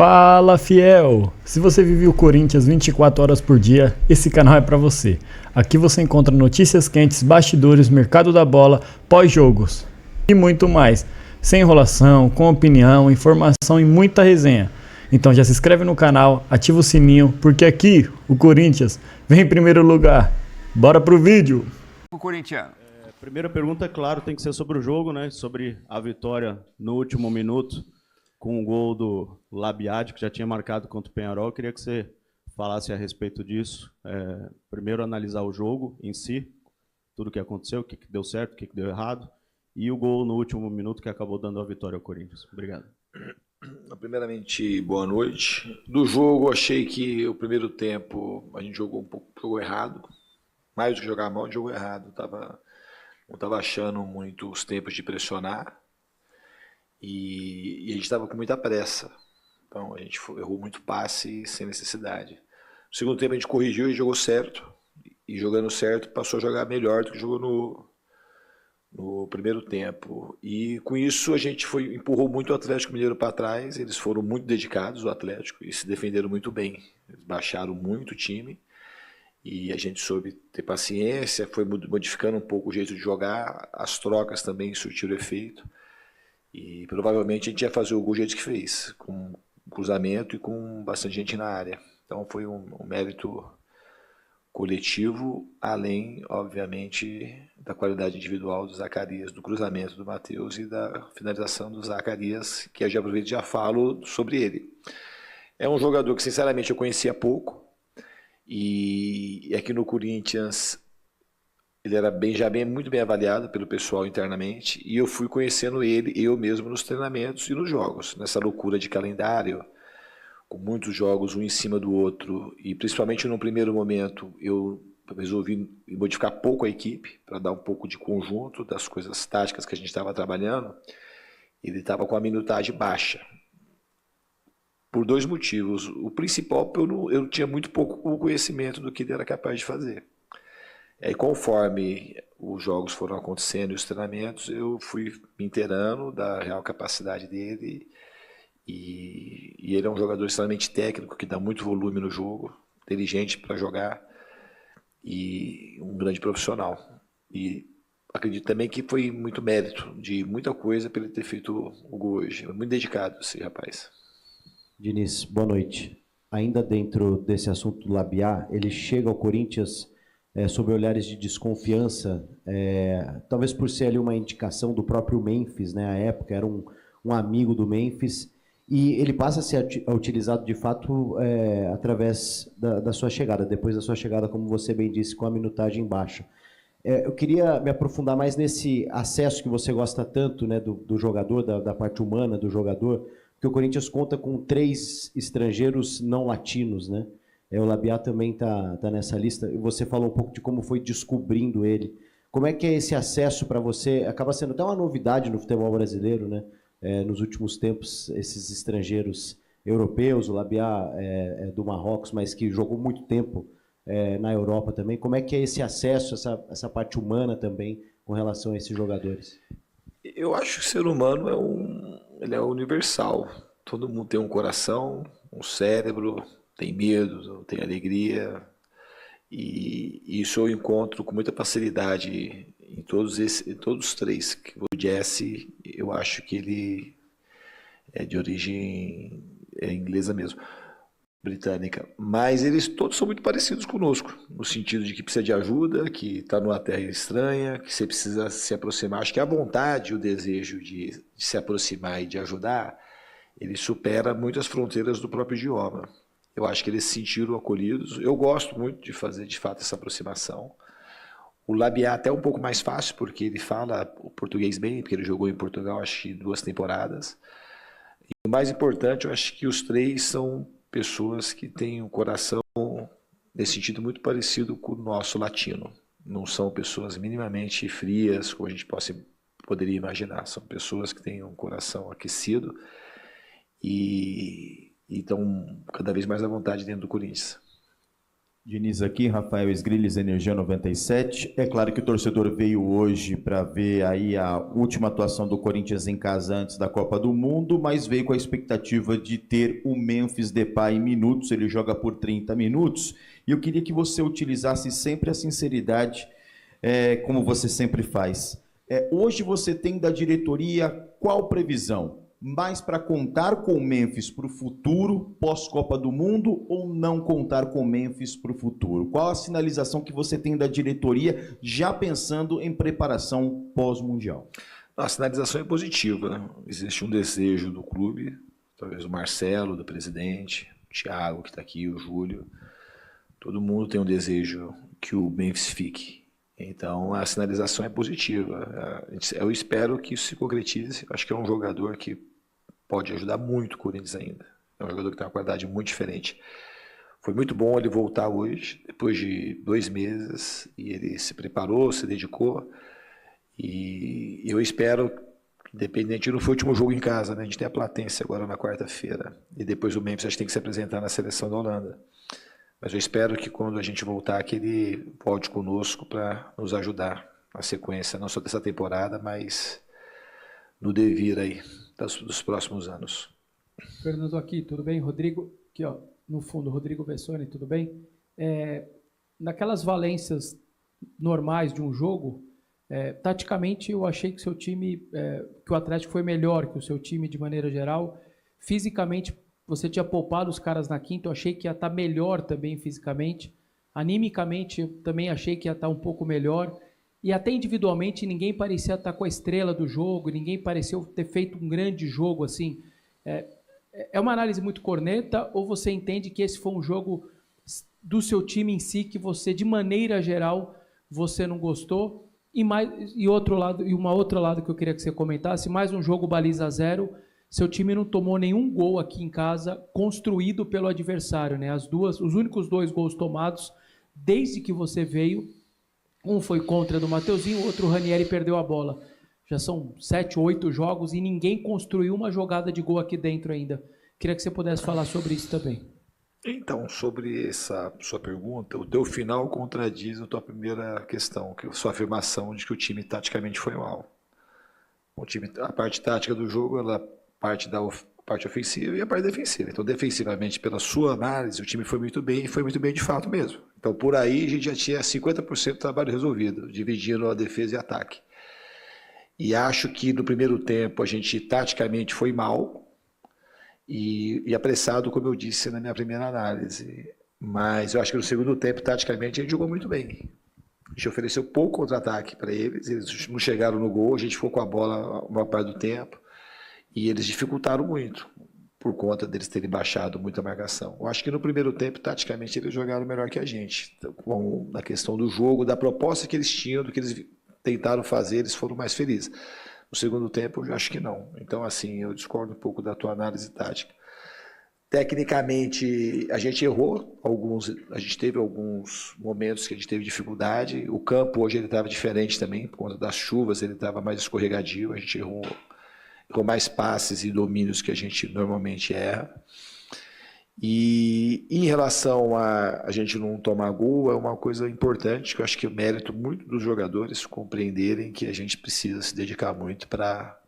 Fala, fiel! Se você vive o Corinthians 24 horas por dia, esse canal é pra você. Aqui você encontra notícias quentes, bastidores, mercado da bola, pós-jogos e muito mais. Sem enrolação, com opinião, informação e muita resenha. Então já se inscreve no canal, ativa o sininho, porque aqui o Corinthians vem em primeiro lugar. Bora pro vídeo! O corintiano. Primeira pergunta, claro, tem que ser sobre o jogo, né? Sobre a vitória no último minuto, com o gol do Labiad, que já tinha marcado contra o Penharol. Eu queria que você falasse a respeito disso. Primeiro, analisar o jogo em si, tudo o que aconteceu, o que deu certo, o que deu errado, e o gol no último minuto que acabou dando a vitória ao Corinthians. Obrigado. Primeiramente, boa noite. Do jogo, achei que o primeiro tempo a gente jogou um pouco errado. Mais do que jogar mal, a gente jogou errado. Não estava achando muito os tempos de pressionar. E a gente estava com muita pressa. Então a gente errou muito passe sem necessidade. No segundo tempo a gente corrigiu e jogou certo. E jogando certo passou a jogar melhor do que jogou no primeiro tempo. E com isso a gente empurrou muito o Atlético Mineiro para trás. Eles foram muito dedicados, o Atlético, e se defenderam muito bem. Eles baixaram muito o time. E a gente soube ter paciência, foi modificando um pouco o jeito de jogar. As trocas também surtiram efeito. E provavelmente a gente ia fazer o gol do jeito que fez, com cruzamento e com bastante gente na área. Então foi um mérito coletivo, além, obviamente, da qualidade individual do Zacarias, do cruzamento do Matheus e da finalização do Zacarias, que eu já aproveito e já falo sobre ele. É um jogador que, sinceramente, eu conhecia pouco, e aqui no Corinthians ele era muito bem avaliado pelo pessoal internamente, e eu fui conhecendo ele, eu mesmo, nos treinamentos e nos jogos, nessa loucura de calendário, com muitos jogos um em cima do outro, e principalmente no primeiro momento eu resolvi modificar pouco a equipe, para dar um pouco de conjunto das coisas táticas que a gente estava trabalhando. Ele estava com a minutagem baixa, por dois motivos. O principal, eu tinha muito pouco conhecimento do que ele era capaz de fazer. E conforme os jogos foram acontecendo e os treinamentos, eu fui me inteirando da real capacidade dele. E ele é um jogador extremamente técnico, que dá muito volume no jogo, inteligente para jogar e um grande profissional. E acredito também que foi muito mérito de muita coisa para ele ter feito o gol hoje. Muito dedicado esse rapaz. Diniz, boa noite. Ainda dentro desse assunto do Labiá, ele chega ao Corinthians sob olhares de desconfiança, talvez por ser ali uma indicação do próprio Memphis, né? À época era um amigo do Memphis, e ele passa a ser utilizado de fato através da sua chegada, depois da sua chegada, como você bem disse, com a minutagem baixa. Eu queria me aprofundar mais nesse acesso que você gosta tanto, né, do jogador, da parte humana do jogador, porque o Corinthians conta com 3 estrangeiros não latinos, né? O Labiá também tá nessa lista. Você falou um pouco de como foi descobrindo ele. Como é que é esse acesso para você? Acaba sendo até uma novidade no futebol brasileiro, né? Nos últimos tempos, esses estrangeiros europeus, o Labiá do Marrocos, mas que jogou muito tempo na Europa também. Como é que é esse acesso, essa parte humana também, com relação a esses jogadores? Eu acho que o ser humano ele é universal. Todo mundo tem um coração, um cérebro, tem medo, tem alegria, e isso eu encontro com muita facilidade em todos os 3. O Jesse, eu acho que ele é de origem inglesa mesmo, britânica, mas eles todos são muito parecidos conosco, no sentido de que precisa de ajuda, que está numa terra estranha, que você precisa se aproximar. Acho que a vontade, o desejo de se aproximar e de ajudar, ele supera muitas fronteiras do próprio idioma. Eu acho que eles se sentiram acolhidos. Eu gosto muito de fazer, de fato, essa aproximação. O Labiá até um pouco mais fácil, porque ele fala o português bem, porque ele jogou em Portugal, acho que 2 temporadas. E o mais importante, eu acho que os 3 são pessoas que têm um coração, nesse sentido, muito parecido com o nosso latino. Não são pessoas minimamente frias, como a gente poderia imaginar. São pessoas que têm um coração aquecido e estão cada vez mais à vontade dentro do Corinthians. Diniz aqui, Rafael Esgrilles, Energia 97. É claro que o torcedor veio hoje para ver aí a última atuação do Corinthians em casa antes da Copa do Mundo, mas veio com a expectativa de ter o Memphis Depay em minutos, ele joga por 30 minutos, e eu queria que você utilizasse sempre a sinceridade, como você sempre faz. Hoje você tem da diretoria qual previsão? Mais para contar com o Memphis para o futuro, pós-Copa do Mundo, ou não contar com o Memphis para o futuro? Qual a sinalização que você tem da diretoria, já pensando em preparação pós-Mundial? A sinalização é positiva, né? Existe um desejo do clube, talvez o Marcelo, do presidente, o Thiago, que está aqui, o Júlio. Todo mundo tem um desejo que o Memphis fique. Então, a sinalização é positiva. Eu espero que isso se concretize. Acho que é um jogador que pode ajudar muito o Corinthians ainda. É um jogador que tem uma qualidade muito diferente. Foi muito bom ele voltar hoje, depois de 2 meses, e ele se preparou, se dedicou. E eu espero, independente, não foi o último jogo em casa, né? A gente tem a Platense agora na quarta-feira. E depois o Memphis acho que tem que se apresentar na seleção da Holanda. Mas eu espero que quando a gente voltar, que ele volte conosco para nos ajudar na sequência, não só dessa temporada, mas no devir aí dos próximos anos. Fernando aqui, tudo bem? Rodrigo, aqui ó, no fundo, Rodrigo Vessoni, tudo bem? Naquelas valências normais de um jogo, taticamente eu achei que seu time, que o Atlético foi melhor que o seu time de maneira geral. Fisicamente, você tinha poupado os caras na quinta, eu achei que ia estar melhor também fisicamente. Animicamente, eu também achei que ia estar um pouco melhor. E até individualmente, ninguém parecia estar com a estrela do jogo, ninguém pareceu ter feito um grande jogo assim. É uma análise muito corneta, ou você entende que esse foi um jogo do seu time em si, que você, de maneira geral, você não gostou? E uma outra lado que eu queria que você comentasse, mais um jogo baliza 0, seu time não tomou nenhum gol aqui em casa construído pelo adversário, né? Os únicos 2 gols tomados desde que você veio, um foi contra do Mateuzinho, o outro o Ranieri perdeu a bola. Já são 7, 8 jogos e ninguém construiu uma jogada de gol aqui dentro ainda. Queria que você pudesse falar sobre isso também. Então, sobre essa sua pergunta, o teu final contradiz a tua primeira questão, que é a sua afirmação de que o time taticamente foi mal. A parte tática do jogo, ela parte da parte ofensiva e a parte defensiva. Então, defensivamente, pela sua análise, o time foi muito bem e foi muito bem de fato mesmo. Então, por aí, a gente já tinha 50% do trabalho resolvido, dividindo a defesa e ataque. E acho que no primeiro tempo a gente taticamente foi mal e apressado, como eu disse na minha primeira análise. Mas eu acho que no segundo tempo, taticamente, a gente jogou muito bem. A gente ofereceu pouco contra-ataque para eles não chegaram no gol, a gente ficou com a bola uma parte do tempo. E eles dificultaram muito, por conta deles terem baixado muita marcação. Eu acho que no primeiro tempo, taticamente, eles jogaram melhor que a gente. Então, na questão do jogo, da proposta que eles tinham, do que eles tentaram fazer, eles foram mais felizes. No segundo tempo, eu acho que não. Então, assim, eu discordo um pouco da tua análise tática. Tecnicamente, a gente errou a gente teve alguns momentos que a gente teve dificuldade. O campo hoje ele estava diferente também, por conta das chuvas, ele estava mais escorregadio, a gente errou com mais passes e domínios que a gente normalmente erra. E em relação a gente não tomar gol, é uma coisa importante, que eu acho que é mérito muito dos jogadores compreenderem que a gente precisa se dedicar muito para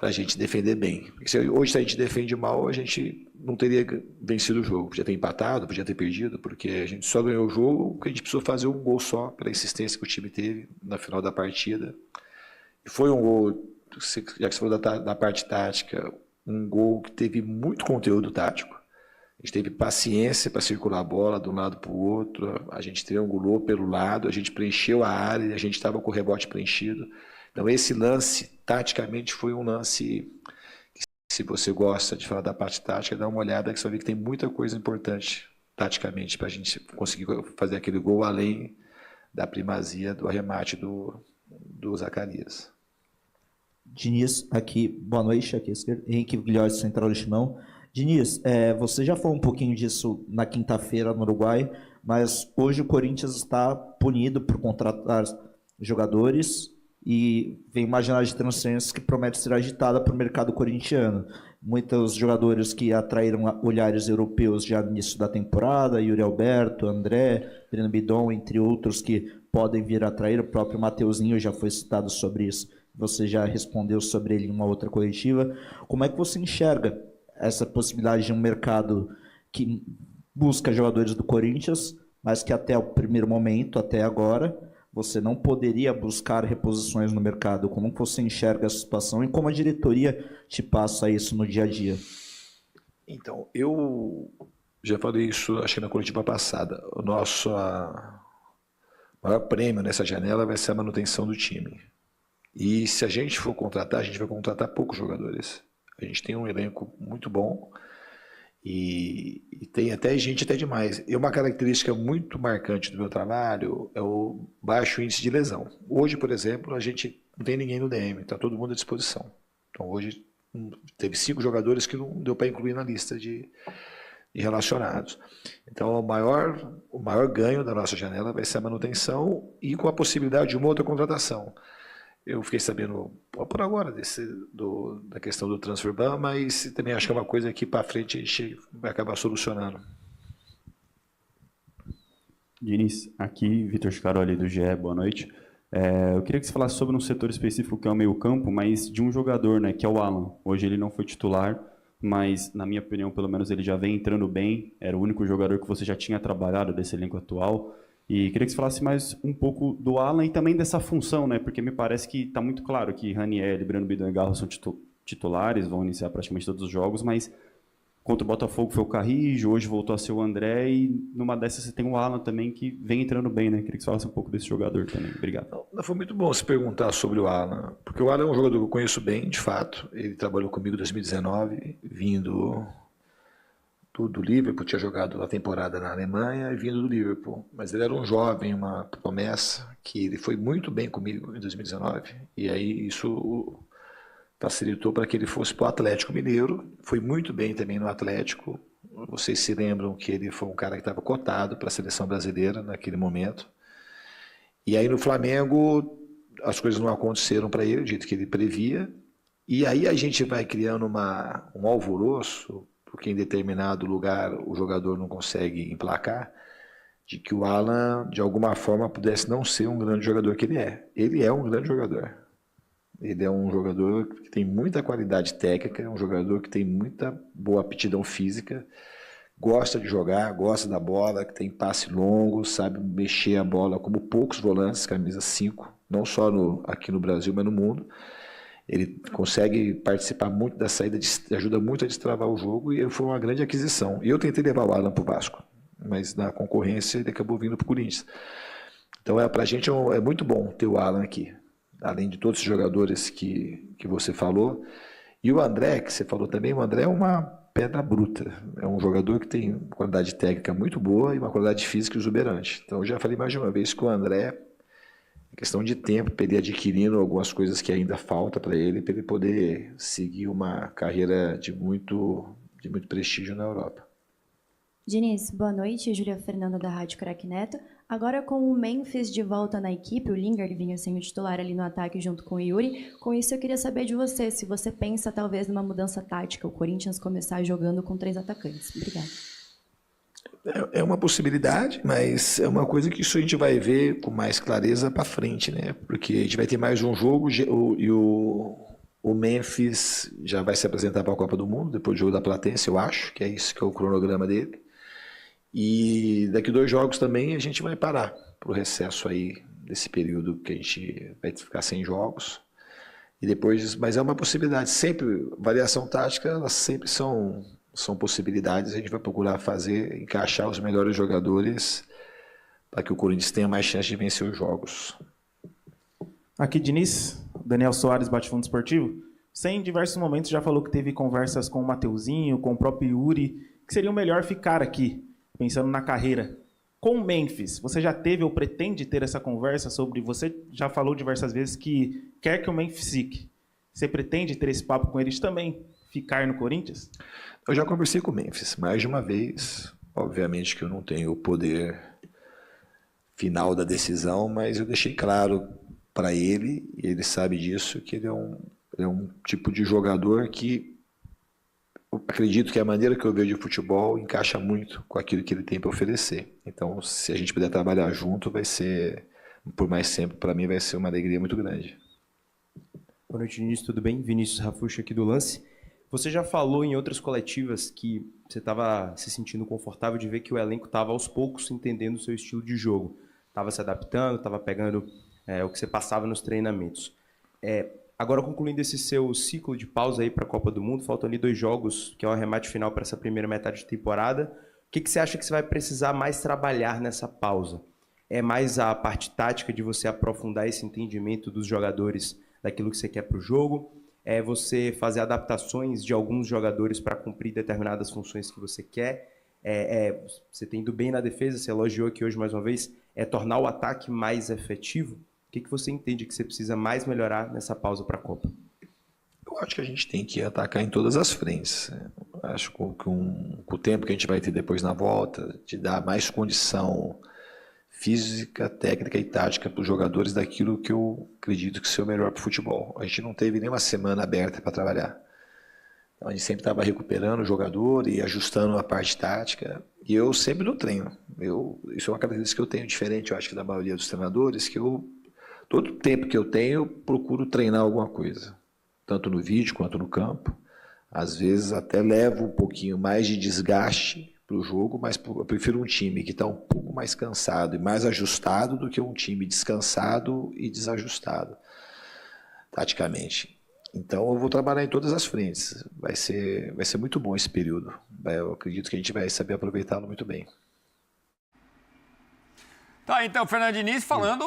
a gente defender bem. Porque hoje, se a gente defende mal, a gente não teria vencido o jogo. Podia ter empatado, podia ter perdido, porque a gente só ganhou o jogo porque a gente precisou fazer um gol só, pela insistência que o time teve na final da partida. E foi um gol, já que você falou da parte tática, um gol que teve muito conteúdo tático. A gente teve paciência para circular a bola de um lado para o outro, a gente triangulou pelo lado, a gente preencheu a área, a gente estava com o rebote preenchido. Então esse lance, taticamente, foi um lance que, se você gosta de falar da parte tática, dá uma olhada que você vai ver que tem muita coisa importante taticamente para a gente conseguir fazer aquele gol, além da primazia do arremate do Zacarias. Diniz, aqui, boa noite, aqui Henrique Guilherme, Central do Chimão. Diniz, você já falou um pouquinho disso na quinta-feira no Uruguai, mas hoje o Corinthians está punido por contratar jogadores e vem uma janela de transferências que promete ser agitada para o mercado corintiano. muitos jogadores que atraíram olhares europeus já no início da temporada, Yuri Alberto, André, Breno Bidon, entre outros que podem vir a atrair, o próprio Mateuzinho já foi citado sobre isso, você já respondeu sobre ele em uma outra coletiva. Como é que você enxerga essa possibilidade de um mercado que busca jogadores do Corinthians, mas que até o primeiro momento, até agora, você não poderia buscar reposições no mercado? Como você enxerga a situação e como a diretoria te passa isso no dia a dia? Então, eu já falei isso, acho que na coletiva passada. O nosso maior prêmio nessa janela vai ser a manutenção do time. E se a gente for contratar, a gente vai contratar poucos jogadores. A gente tem um elenco muito bom e tem até gente até demais. E uma característica muito marcante do meu trabalho é o baixo índice de lesão. Hoje, por exemplo, a gente não tem ninguém no DM, está todo mundo à disposição. Então hoje teve 5 jogadores que não deu para incluir na lista de relacionados. Então o maior ganho da nossa janela vai ser a manutenção e com a possibilidade de uma outra contratação. Eu fiquei sabendo por agora da questão do transfer ban, mas também acho que é uma coisa que para frente a gente vai acabar solucionando. Diniz, aqui Vitor Scaroli do GE, boa noite. Eu queria que você falasse sobre um setor específico que é o meio-campo, mas de um jogador, né, que é o Alan. Hoje ele não foi titular, mas na minha opinião, pelo menos ele já vem entrando bem. Era o único jogador que você já tinha trabalhado desse elenco atual. E queria que você falasse mais um pouco do Alan e também dessa função, né? Porque me parece que está muito claro que Raniel, Breno Bidon e Garro são titulares, vão iniciar praticamente todos os jogos, mas contra o Botafogo foi o Carrijo, hoje voltou a ser o André, e numa dessas você tem o Alan também, que vem entrando bem, né? Queria que você falasse um pouco desse jogador também. Obrigado. Não, foi muito bom se perguntar sobre o Alan, porque o Alan é um jogador que eu conheço bem, de fato. Ele trabalhou comigo em 2019, vindo do Liverpool, tinha jogado a temporada na Alemanha e vindo do Liverpool. Mas ele era um jovem, uma promessa, que ele foi muito bem comigo em 2019. E aí isso facilitou para que ele fosse para o Atlético Mineiro. Foi muito bem também no Atlético. Vocês se lembram que ele foi um cara que estava cotado para a seleção brasileira naquele momento. E aí no Flamengo as coisas não aconteceram para ele, do jeito que ele previa. E aí a gente vai criando um alvoroço, porque em determinado lugar o jogador não consegue emplacar, de que o Alan, de alguma forma, pudesse não ser um grande jogador que ele é. Ele é um grande jogador. Ele é um jogador que tem muita qualidade técnica, é um jogador que tem muita boa aptidão física, gosta de jogar, gosta da bola, que tem passe longo, sabe mexer a bola como poucos volantes, camisa 5, não só aqui no Brasil, mas no mundo. Ele consegue participar muito da saída, ajuda muito a destravar o jogo, e foi uma grande aquisição. E eu tentei levar o Alan para o Vasco, mas na concorrência ele acabou vindo para o Corinthians. Então para a gente é muito bom ter o Alan aqui, além de todos os jogadores que você falou. E o André, que você falou também, o André é uma pedra bruta, é um jogador que tem qualidade técnica muito boa e uma qualidade física exuberante. Então eu já falei mais de uma vez que o André, é questão de tempo para ele adquirindo algumas coisas que ainda falta para ele poder seguir uma carreira de muito prestígio na Europa. Diniz, boa noite, Júlia Fernanda da Rádio Crack Neto. Agora com o Memphis de volta na equipe, o Lingard vinha sendo titular ali no ataque junto com o Yuri. Com isso eu queria saber de você, se você pensa talvez numa mudança tática, o Corinthians começar jogando com 3 atacantes. Obrigada. É uma possibilidade, mas é uma coisa que isso a gente vai ver com mais clareza para frente, né? Porque a gente vai ter mais um jogo e o Memphis já vai se apresentar para a Copa do Mundo, depois do jogo da Platense, eu acho, que é isso que é o cronograma dele. E daqui 2 jogos também a gente vai parar para o recesso aí, desse período que a gente vai ficar sem jogos. E depois, mas é uma possibilidade, sempre, variação tática, elas sempre são possibilidades, a gente vai procurar encaixar os melhores jogadores para que o Corinthians tenha mais chance de vencer os jogos. Aqui, Diniz, Daniel Soares, Bate-Fundo Esportivo. Você em diversos momentos já falou que teve conversas com o Mateuzinho, com o próprio Yuri, que seria melhor ficar aqui, pensando na carreira. Com o Memphis, você já teve ou pretende ter essa conversa sobre... Você já falou diversas vezes que quer que o Memphis fique. Você pretende ter esse papo com eles também? Ficar no Corinthians? Eu já conversei com o Memphis mais de uma vez. Obviamente que eu não tenho o poder final da decisão, mas eu deixei claro para ele, e ele sabe disso, que ele é um tipo de jogador que acredito que a maneira que eu vejo de futebol encaixa muito com aquilo que ele tem para oferecer. Então, se a gente puder trabalhar junto, vai ser, por mais tempo, para mim vai ser uma alegria muito grande. Boa noite, Vinícius, tudo bem? Vinícius Rafucci aqui do Lance. Você já falou em outras coletivas que você estava se sentindo confortável de ver que o elenco estava aos poucos entendendo o seu estilo de jogo. Estava se adaptando, estava pegando o que você passava nos treinamentos. Agora, concluindo esse seu ciclo de pausa aí para a Copa do Mundo, faltam ali 2 jogos, que é o arremate final para essa primeira metade de temporada. O que você acha que você vai precisar mais trabalhar nessa pausa? É mais a parte tática de você aprofundar esse entendimento dos jogadores daquilo que você quer para o jogo? É você fazer adaptações de alguns jogadores para cumprir determinadas funções que você quer? Você tem ido bem na defesa, você elogiou aqui hoje mais uma vez, é tornar o ataque mais efetivo? O que você entende que você precisa mais melhorar nessa pausa para a Copa? Eu acho que a gente tem que atacar em todas as frentes. Acho que com o tempo que a gente vai ter depois na volta, de dar mais condição física, técnica e tática para os jogadores daquilo que eu acredito que seja o melhor para o futebol. A gente não teve nenhuma semana aberta para trabalhar. Então a gente sempre estava recuperando o jogador e ajustando a parte tática. E eu sempre no treino. Isso é uma característica que eu tenho diferente, eu acho que da maioria dos treinadores, que todo tempo que eu tenho, eu procuro treinar alguma coisa. Tanto no vídeo quanto no campo. Às vezes até levo um pouquinho mais de desgaste para o jogo, mas eu prefiro um time que está um pouco mais cansado e mais ajustado do que um time descansado e desajustado, taticamente. Então eu vou trabalhar em todas as frentes. Vai ser muito bom esse período. Eu acredito que a gente vai saber aproveitá-lo muito bem. Tá, então, Fernando Diniz falando